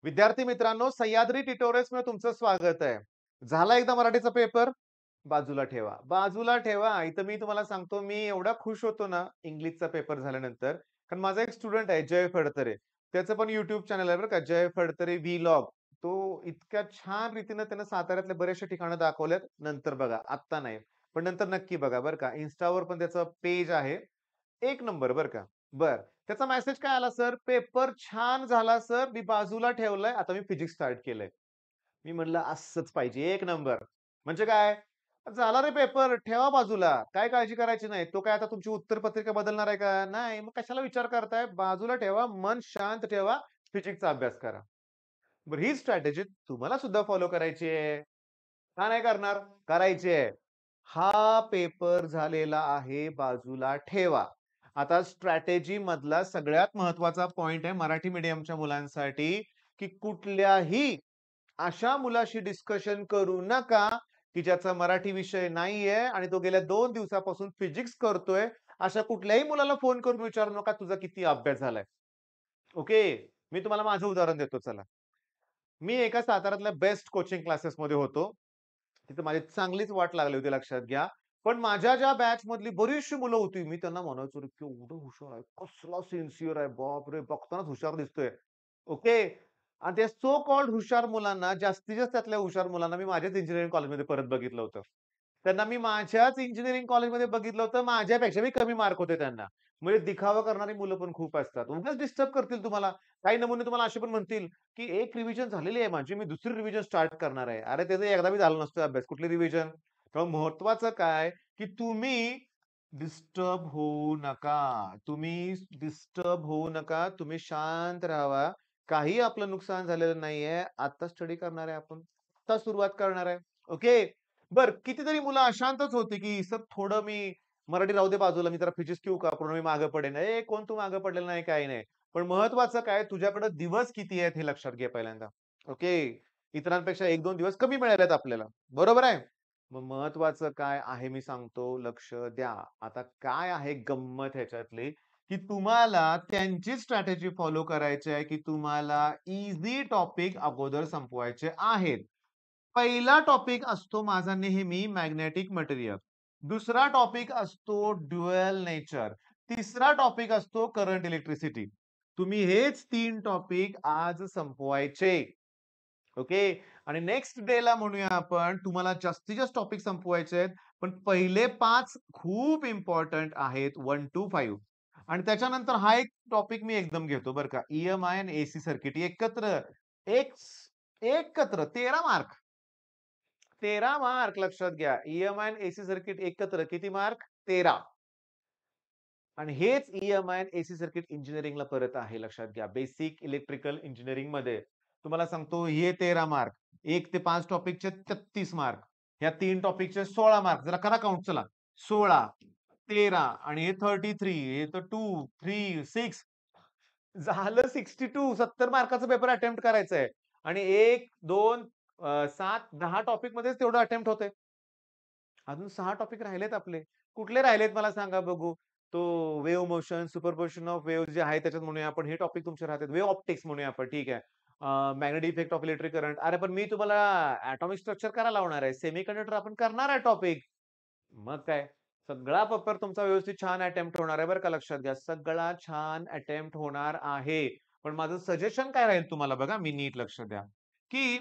विद्यार्थी मित्रांनो, सह्याद्री ट्युटोरियल्समध्ये तुमचं स्वागत आहे. झाला एकदा मराठीचा पेपर? बाजूला ठेवा. बाजूला ठेवा. इथं मी तुम्हाला सांगतो, मी एवढा खुश होतो ना, इंग्लिशचा पेपर झाल्यानंतर. कारण माझा एक स्टुडंट आहे, जय फडतरे. त्याचं पण YouTube चॅनल आहे बरं का, जय फडतरे व्लॉग. तो इतक्या छान रीतीनं त्यानं साताऱ्यातले बरेचसे ठिकाणं दाखवलेत. नंतर बघा, आत्ता नाही. पण नंतर नक्की बघा बरं का. Instaवर पण त्याचं पेज आहे. एक नंबर बरं का. बरं. त्याचा मेसेज काय आला सर, पेपर छान झाला सर, मी बाजूला ठेवलंय. आता मी फिजिक्स स्टार्ट केलंय. मी म्हणलं असंच पाहिजे, एक नंबर. म्हणजे काय? झाला रे पेपर, ठेवा बाजूला. काय काळजी करायची नाही. तो काय आता तुमची उत्तरपत्रिका बदलणार आहे का? नाही. मग कशाला विचार करताय? बाजूला ठेवा, मन शांत ठेवा, फिजिक्सचा अभ्यास करा. बरं ही स्ट्रॅटेजी तुम्हाला सुद्धा फॉलो करायची आहे. का नाही करणार? करायची आहे. हा पेपर झालेला आहे, बाजूला ठेवा. आता स्ट्रॅटेजी मधला सगळ्यात महत्वाचा पॉइंट आहे मराठी मीडियमच्या मुलांसाठी, की कुठल्याही अशा मुलाशी डिस्कशन करू नका, की ज्याचा मराठी विषय नाहीये आणि तो गेल्या 2 दिवसापासून फिजिक्स करतोय. अशा कुठल्याही मुलाला फोन करून विचारू नका, तुझा किती अभ्यास झालाय. ओके. मी तुम्हाला माझं उदाहरण देतो चला. मी एका साताऱ्यातल्या बेस्ट कोचिंग क्लासेसमध्ये होतो. तिथं माझी चांगलीच वाट लागली होती लक्षात घ्या. पण माझ्या ज्या बॅचमधली बरीचशी मुलं होती, मी त्यांना म्हणायचो, "अरे केवढं हुशार आहे, कसला सिन्सिअर आहे, बापरे! बघतानाच हुशार दिसतोय." ओके. आणि त्या सो कॉल्ड हुशार मुलांना, जास्तीत जास्त त्यातल्या हुशार मुलांना मी माझ्याच इंजिनिअरिंग कॉलेजमध्ये परत बघितलं होतं. त्यांना मी माझ्याच इंजिनिअरिंग कॉलेजमध्ये बघितलं होतं, माझ्यापेक्षा मी कमी मार्क होते त्यांना. म्हणजे दिखावा करणारी मुलं पण खूप असतात. उगाच डिस्टर्ब करतील तुम्हाला. काही नमुने तुम्हाला असे पण म्हणतील, की एक रिव्हिजन झालेली आहे माझी, मी दुसरी रिव्हिजन स्टार्ट करणार आहे. अरे त्याचा एकदा बी झाला नसतोय अभ्यास, कुठली रिव्हिजन? तेव्हा महत्वाचं काय, की तुम्ही डिस्टर्ब होऊ नका. तुम्ही डिस्टर्ब होऊ नका. तुम्ही शांत राहावा. काही आपलं नुकसान झालेलं नाहीये. आता स्टडी करणार आहे आपण. आता सुरुवात करणार आहे. ओके. बरं कितीतरी मुलं अशांतच होती, की "सर थोडं मी मराठी राहू दे बाजूला, मी जरा फिजिक्स घेऊ का? पूर्ण मी मागे पडेन." ए कोण तू मागे पडलेला नाही, काही नाही. पण महत्वाचं काय तुझ्याकडे दिवस किती आहेत हे लक्षात घे पहिल्यांदा. ओके. इतरांपेक्षा 1-2 दिवस कमी मिळालेत आपल्याला. बरोबर आहे? मग महत्वाचं काय आहे मी सांगतो, लक्ष द्या. आता काय आहे गंमत ह्याच्यातली, की तुम्हाला त्यांची स्ट्रॅटेजी फॉलो करायची आहे, की तुम्हाला ईझी टॉपिक अगोदर संपवायचे आहेत. पहिला टॉपिक असतो माझा नेहमी मॅग्नेटिक मटेरियल. दुसरा टॉपिक असतो ड्युअल नेचर. तिसरा टॉपिक असतो करंट इलेक्ट्रिसिटी. तुम्ही हेच 3 टॉपिक आज संपवायचे. ओके. आणि नेक्स्ट डेला म्हणूया आपण तुम्हाला जास्तीत जास्त टॉपिक संपवायचे आहेत. पण पहिले 5 खूप इम्पोर्टंट आहेत 1 टू 5 आणि त्याच्यानंतर हा एक टॉपिक मी एकदम घेतो बरं का. ई-एम-आय आणि एसी सर्किट एकत्र एक एकत्र 13 मार्क. 13 मार्क लक्षात घ्या. ई-एम-आय आणि एसी सर्किट एकत्र किती मार्क? 13. आणि हेच ई-एम-आय आणि एसी सर्किट इंजिनिअरिंगला परत आहे लक्षात घ्या. बेसिक इलेक्ट्रिकल इंजिनिअरिंगमध्ये तुम्हाला सांगतो हे 13 मार्क. 1 ते 5 टॉपिकचे 33 मार्क. ह्या 3 टॉपिकचे 16 मार्क. जरा करा काउंट चला. 16, 13 आणि हे 33 हे तर 2, 3, 6 झालं 62 70 मार्काचा पेपर अटेम्प्ट करायचा आहे. आणि 1, 2 7, 10 टॉपिकमध्येच तेवढं अटेम्प्ट होतंय. अजून 6 टॉपिक राहिलेत आपले. कुठले राहिलेत मला सांगा बघू? तो wave motion, superposition of waves जे आहे त्याच्यात म्हणूया आपण हे टॉपिक तुमचे राहतात. वेव्ह ऑप्टिक्स म्हणूया आपण ठीक आहे. Magnetic effect of electric current. अरे पण मी तुम्हाला एटॉमिक स्ट्रक्चर करायला लावणार आहे. सेमीकंडक्टर आपण करणार आहे टॉपिक. मग काय? सगळा पेपर तुमचा व्यवस्थित छान अटेम्प्ट होणार आहे बरं का लक्षात घ्या. सगळा छान अटेम्प्ट होणार आहे. पण माझं सजेशन काय राहील तुम्हाला बघा, मी नीट लक्ष द्या, की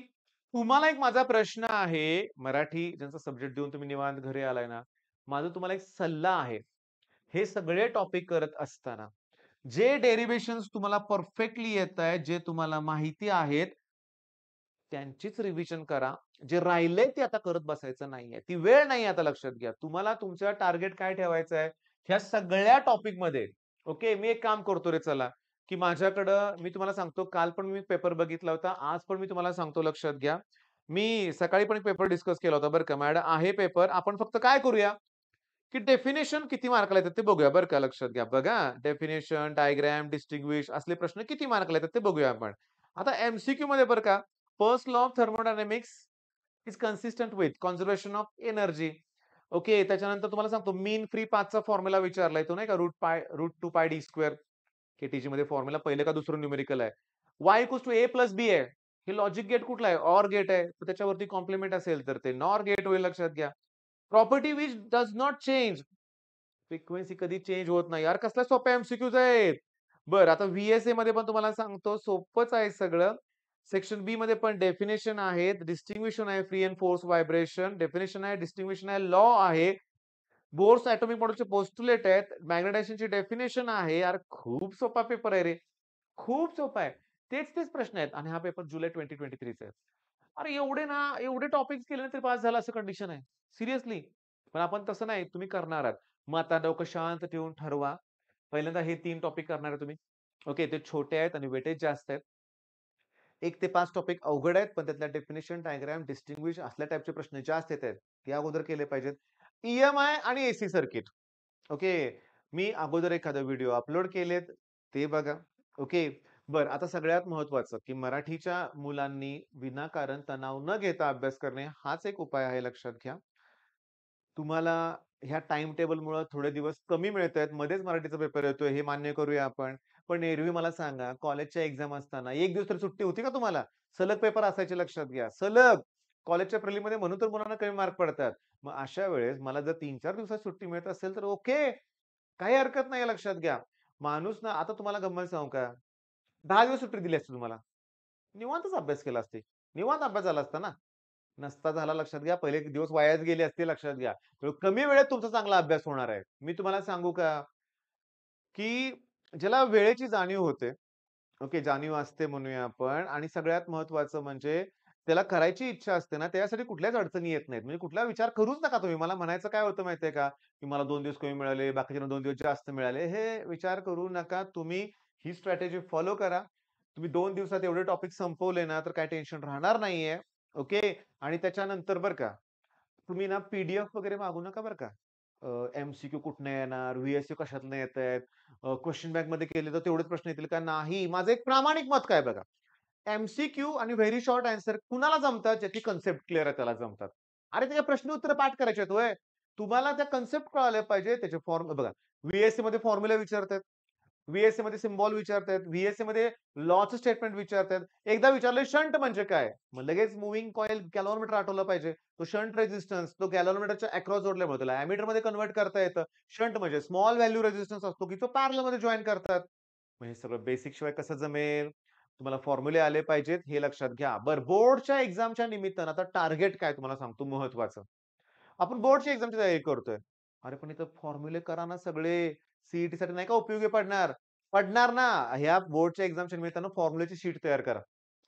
तुम्हाला एक माझा प्रश्न आहे, मराठी ज्यांचा सब्जेक्ट देऊन तुम्ही निवांत घरी आलाय ना, माझा तुम्हाला एक सल्ला आहे. हे सगळे टॉपिक करत असताना, जे डेरिव्हेशन्स तुम्हाला परफेक्टली येतायत, जे तुम्हाला माहिती आहेत, त्यांचीच रिव्हिजन करा. जे राहिलंय ते आता करत बसायचं नाहीये. ती वेळ नाही आता लक्षात घ्या. तुम्हाला तुमचं टार्गेट काय ठेवायचं आहे, ह्या सगळ्या टॉपिकमध्ये ओके, मी एक काम करतो रे चला, की माझ्याकडं मी तुम्हाला सांगतो काल पण मी पेपर बघितला होता. आज पण मी तुम्हाला सांगतो लक्षात घ्या. मी सकाळी पण एक पेपर डिस्कस केला होता बरं का. माझ्याकडे आहे पेपर. आपण फक्त काय करूया, की डेफिनेशन किती मार्काला येतात ते बघूया बरं का. लक्षात घ्या. बघा डेफिनेशन, डायग्राम, डिस्टिंग्विश असले प्रश्न किती मार्काला येतात ते बघूया आपण. आता एम-सी-क्यूमध्ये बरं का, first law of thermodynamics is consistent with conservation of energy. Okay. त्याच्यानंतर तुम्हाला सांगतो मीन फ्री पाथचा फॉर्म्युला विचारलाय तो नाही का रूट 2 पाय डी स्क्वेअर. के-टी-जीमध्ये फॉर्म्युला पहिलं का दुसरं न्यूमेरिकल आहे. y equals to a plus b आहे. हे लॉजिक गेट कुठला आहे? ऑर गेट आहे. तर त्याच्यावरती कॉम्प्लिमेंट असेल तर ते नॉर गेट होईल, लक्षात घ्या. Property which does not change. Frequency कधी चेंज होत नाही. यार कसल्या सोप्या एमसीक्यूज आहेत. बरं, आता व्हीएसए मध्ये पण तुम्हाला सांगतो सोपंच आहे सगळं. सेक्शन बी मध्ये पण डेफिनेशन आहेत, डिस्टिंग्विशन आहे, free and force vibration definition आहे, डिस्टिंग्विशन आहे, लॉ आहे, बोर्स ॲटॉमिक मॉडेलचे पोस्टुलेट आहेत, मॅग्नेटायझेशनची डेफिनेशन आहे. यार खूप सोपा पेपर आहे रे. खूप सोपा आहे. तेच प्रश्न आहेत आणि हा पेपर जुलै 2023 चा आहे. अरे एवढे टॉपिक्स केले ना तरी पास झाला असं कंडिशन आहे. सिरियसली. पण आपण तसं नाही, तुम्ही करणार आहात. मग आता डोकं शांत ठेवून ठरवा. पहिल्यांदा हे 3 टॉपिक करणार आहे तुम्ही. ओके, ते छोटे आहेत आणि वेटेज जास्त आहेत. 1 ते 5 टॉपिक अवघड आहेत, पण त्यातल्या डेफिनिशन, डायग्राम, डिस्टिंग्विश असल्या टाइपचे प्रश्न जास्त येतात. ते अगोदर केले पाहिजेत. ईएमआय आणि एसी सर्किट. ओके. मी अगोदर एखादा व्हिडिओ अपलोड केलेत, ते बघा. ओके. बरं, आता सगळ्यात महत्त्वाचं, की मराठीच्या मुलांनी विनाकारण तणाव न घेता अभ्यास करणे, हाच एक उपाय आहे, लक्षात घ्या. तुम्हाला ह्या टाईम टेबलमुळं थोडे दिवस कमी मिळतायत. मध्येच मराठीचा पेपर येतोय, हे मान्य करूया आपण. पण एरवी मला सांगा, कॉलेजच्या एक्झाम असताना 1 दिवस तरी सुट्टी होती का तुम्हाला? सलग पेपर असायचे, लक्षात घ्या. सलग. कॉलेजच्या प्रिलिममध्ये म्हणून तर मुलांना कमी मार्क पडतात. मग अशा वेळेस मला जर 3-4 दिवसात सुट्टी मिळत असेल, तर ओके. काही हरकत नाही, लक्षात घ्या. माणूस ना, आता तुम्हाला गंमत सांगू का? 10 दिवस सुट्टी दिली असती तुम्हाला. निवांतच अभ्यास केला असते. निवांत अभ्यास झाला असता ना. नसता झाला, लक्षात घ्या. पहिले दिवस वायाच गेले असते, लक्षात घ्या. तर कमी वेळेत तुमचा चांगला अभ्यास होणार आहे. मी तुम्हाला सांगू का, की ज्याला वेळेची जाणीव होते, ओके, जाणीव असते म्हणूया आपण आणि सगळ्यात महत्त्वाचं म्हणजे त्याला करायची इच्छा असते ना, त्याच्यासाठी कुठल्याच अडचणी येत नाहीत. म्हणजे कुठला विचार करूच नका तुम्ही. मला म्हणायचं काय होतं माहिती का, की मला 2 दिवस कमी मिळाले, बाकीच्यांना 2 दिवस जास्त मिळाले. हे विचार करू नका. तुम्ही ही स्ट्रॅटेजी फॉलो करा. तुम्ही 2 दिवसात एवढे टॉपिक संपवले ना, तर काही टेन्शन राहणार नाहीये. ओके. आणि त्याच्यानंतर बरं का, तुम्ही ना पी-डी-एफ वगैरे मागू नका बरं का. एम-सी-क्यू कुठनं येणार, व्ही-एस-क्यू कशातनं येतायत, क्वेशन बँकमध्ये केले तर तेवढेच प्रश्न येतील का? नाही. माझं एक प्रामाणिक मत काय बघा. एम-सी-क्यू आणि व्हेरी शॉर्ट आन्सर कुणाला जमतात? ज्याची कन्सेप्ट क्लिअर आहे त्याला जमतात. अरे त्याचे प्रश्न उत्तर पाठ करायचे आहेत होय. तुम्हाला त्या कन्सेप्ट कळाल्या पाहिजे. त्याचे फॉर्म बघा. व्ही मध्ये फॉर्म्युला विचारतात. व्ही मध्ये सिम्बॉल विचारतायत. मध्ये लॉचं स्टेटमेंट विचारतायत. एकदा विचारलं शंट म्हणजे काय? मग लगेच मूव्हिंग कॉइल गॅलव्हॅनोमीटर आठवलं पाहिजे. तो शंट रेझिस्टन्स तो गॅलव्हॅनोमीटरच्या अक्रॉस जोडल्यामुळे त्याला एमीटरमध्ये कन्व्हर्ट करता येतं. शंट म्हणजे स्मॉल व्हॅल्यू रेझिस्टन्स असतो की तो पॅरललमध्ये जॉइन करतात. मग हे सगळं बेसिक शिवाय कसं जमेल? तुम्हाला फॉर्म्युले आले पाहिजेत हे लक्षात घ्या. बरं, बोर्डच्या एक्झामच्या निमित्तानं आता टार्गेट काय तुम्हाला सांगतो महत्वाचं. आपण बोर्डच्या एक्झामची तयारी करतोय. अरे पण इथं फॉर्म्युले करा ना सगळे. साठी नाही का उपयोगी पडणार? पडणार ना. ह्या बोर्डच्या एक्झामच्या निमित्तानं फॉर्म्युल्याची शीट तयार करा.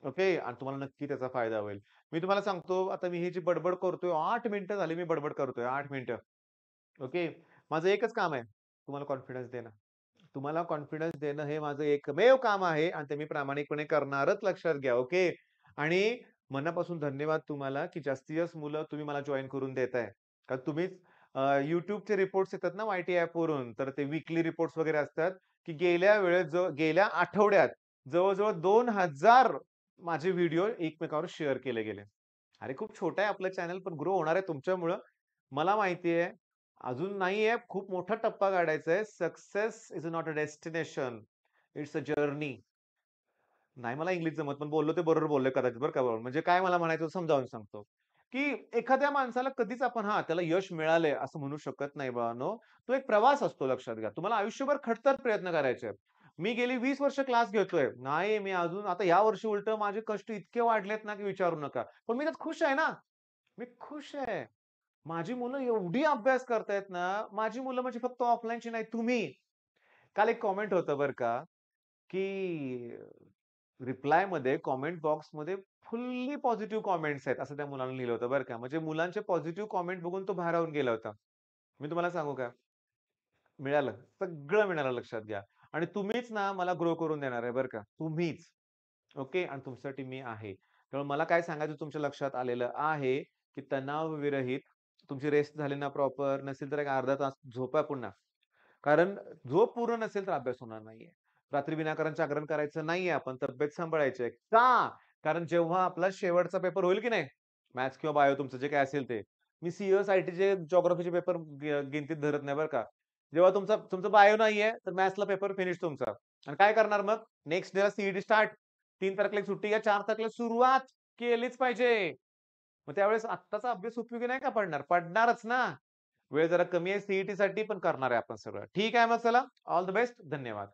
ओके. आणि तुम्हाला नक्की त्याचा फायदा होईल. मी तुम्हाला सांगतो आता मी ही जी बडबड करतोय 8 मिनिटं झाली मी बडबड करतोय 8 मिनिटं. ओके. माझं एकच काम आहे. तुम्हाला कॉन्फिडन्स देणं. तुम्हाला कॉन्फिडन्स देणं हे माझं एकमेव काम आहे आणि ते मी प्रामाणिकपणे करणारच, लक्षात घ्या. ओके. आणि मनापासून धन्यवाद तुम्हाला, की जास्तीत जास्त मुलं तुम्ही मला जॉइन करून देताय. कारण तुम्हीच YouTubeचे रिपोर्ट्स येतात ना वाय-टी ॲपवरून, तर ते वीकली रिपोर्ट्स वगैरे असतात, की गेल्या आठवड्यात जवळ-जवळ 2000 माझे व्हिडिओ एकमेकांवर शेअर केले गेले. अरे खूप छोटं आहे आपलं चॅनल, पण ग्रो होणार आहे तुमच्यामुळं. मला माहिती आहे. अजून नाहीये, खूप मोठा टप्पा काढायचा आहे. Success is not a destination, it's a journey. नाही मला इंग्लिश जमत, पण बोललो ते बरोबर बोललोय कदाचित बरं का. म्हणजे काय मला म्हणायचं समजावून सांगतो, की एखाद्या माणसाला कधीच आपण हां, त्याला यश मिळालंय असं म्हणू शकत नाही बाळांनो. तो एक प्रवास असतो, लक्षात घ्या. तुम्हाला आयुष्यभर खडतर प्रयत्न करायचे आहेत. मी गेली 20 वर्ष क्लास घेतोय. नाही मी अजून आता यावर्षी उलटं माझे कष्ट इतके वाढलेत ना, की विचारू नका. पण मी त्यात खुश आहे ना. मी खुश आहे. माझी मुलं एवढी अभ्यास करतायत ना, माझी मुलं म्हणजे फक्त ऑफलाईनची नाही, तुम्ही. काल एक कॉमेंट होतं बरं का, की रिप्लायमध्ये कॉमेंट बॉक्समध्ये फुल्ली पॉझिटिव्ह कॉमेंट्स आहेत, असं त्या मुलानं लिहिलं होतं बरं का. म्हणजे मुलांचे पॉझिटिव्ह कॉमेंट बघून तो भारावून गेला होता. मी तुम्हाला सांगू का? मिळालं. सगळं मिळालं, लक्षात घ्या. आणि तुम्हीच ना मला ग्रो करून देणार आहे बरं का. तुम्हीच. ओके. आणि तुमच्यासाठी मी आहे. त्यामुळे मला काय सांगायचं तुमच्या लक्षात आलेलं आहे, की तणावविरहित तुमची रेस्ट झाली ना प्रॉपर, नसेल तर एक अर्धा तास झोपा पुन्हा. कारण झोप पूर्ण नसेल तर अभ्यास होणार नाहीये. रात्री विनाकारण जागरण करायचं नाहीये आपण, तब्येत सांभाळायची आहे. का? कारण जेव्हा आपला शेवटचा पेपर होईल की नाही, मॅथ्स किंवा बायो तुमचं जे काही असेल ते. मी सी-एस-आय-टीचे जिओग्राफीचे पेपर गिनतीत धरत नाही बरं का. जेव्हा तुमचं बायो नाहीये, तर मॅथ्सला पेपर फिनिश तुमचा. आणि काय करणार मग? नेक्स्ट डेला सी स्टार्ट. 3 तारखेला सुट्टी घ्या, 4 तारखेला सुरुवात केलीच पाहिजे. मग त्यावेळेस आत्ताचा अभ्यास उपयोगी नाही का पडणार? पडणारच ना. वेळ जरा कमी आहे सीईटीसाठी पण करणार आहे आपण सगळं. ठीक आहे मग चला. All the best. धन्यवाद.